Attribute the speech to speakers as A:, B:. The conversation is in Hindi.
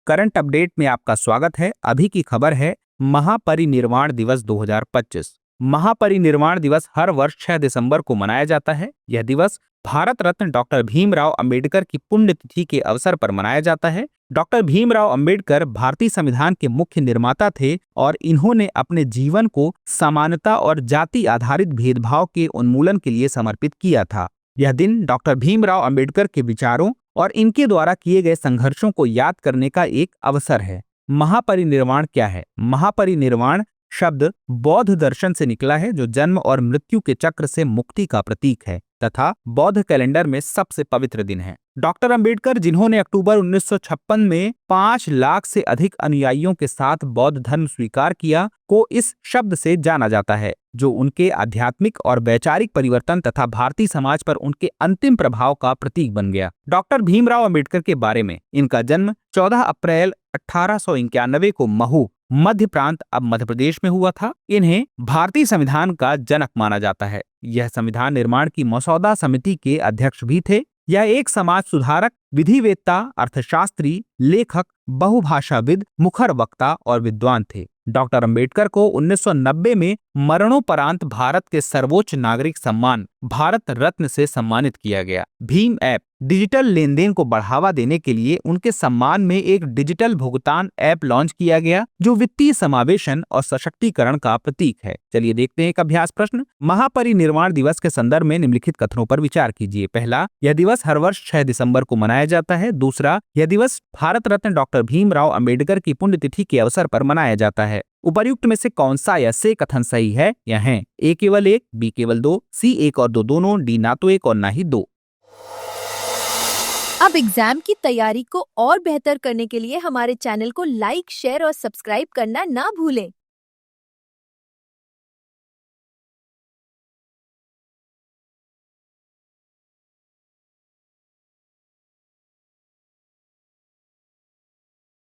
A: करंट अपडेट में आपका स्वागत है। अभी की खबर है महापरिनिर्वाण दिवस 2025। महापरिनिर्वाण दिवस हर वर्ष 6 दिसंबर को मनाया जाता है। यह दिवस भारत रत्न डॉक्टर भीमराव अंबेडकर की पुण्यतिथि के अवसर पर मनाया जाता है। डॉक्टर भीमराव अंबेडकर भारतीय संविधान के मुख्य निर्माता थे और इन्होंने अपने जीवन को समानता और जाति आधारित भेदभाव के उन्मूलन के लिए समर्पित किया था। यह दिन डॉक्टर भीमराव अंबेडकर के विचारों और इनके द्वारा किए गए संघर्षों को याद करने का एक अवसर है। महापरिनिर्वाण क्या है? महापरिनिर्वाण शब्द बौद्ध दर्शन से निकला है, जो जन्म और मृत्यु के चक्र से मुक्ति का प्रतीक है तथा बौद्ध कैलेंडर में सबसे पवित्र दिन है। डॉक्टर अंबेडकर, जिन्होंने अक्टूबर 1956 में 5 लाख से अधिक अनुयायियों के साथ बौद्ध धर्म स्वीकार किया, को इस शब्द से जाना जाता है, जो उनके आध्यात्मिक और वैचारिक परिवर्तन तथा भारतीय समाज पर उनके अंतिम प्रभाव का प्रतीक बन गया। डॉक्टर भीमराव अंबेडकर के बारे में, इनका जन्म 14 अप्रैल 1891 को महू, मध्य प्रांत अब मध्य प्रदेश में हुआ था। इन्हें भारतीय संविधान का जनक माना जाता है। यह संविधान निर्माण की मसौदा समिति के अध्यक्ष भी थे। यह एक समाज सुधारक, विधिवेत्ता, अर्थशास्त्री, लेखक, बहुभाषाविद, मुखर वक्ता और विद्वान थे। डॉक्टर अंबेडकर को 1990 में मरणोपरांत भारत के सर्वोच्च नागरिक सम्मान भारत रत्न से सम्मानित किया गया। भीम ऐप डिजिटल लेन देन को बढ़ावा देने के लिए उनके सम्मान में एक डिजिटल भुगतान ऐप लॉन्च किया गया, जो वित्तीय समावेशन और सशक्तिकरण का प्रतीक है। चलिए देखते हैं एक अभ्यास प्रश्न। महापरिनिर्वाण दिवस के संदर्भ में निम्नलिखित कथनों पर विचार कीजिए। पहला, यह दिवस हर वर्ष 6 दिसंबर को मनाया जाता है। दूसरा, यह दिवस भारत रत्न डॉक्टर भीमराव अंबेडकर की पुण्यतिथि के अवसर पर मनाया जाता है। उपर्युक्त में से कौन सा या से कथन सही है? यह है ए केवल 1, बी केवल 2, सी 1 और 2 दोनों, डी ना तो 1 और ना ही 2।
B: अब एग्जाम की तैयारी को और बेहतर करने के लिए हमारे चैनल को लाइक, शेयर और सब्सक्राइब करना ना भूलें।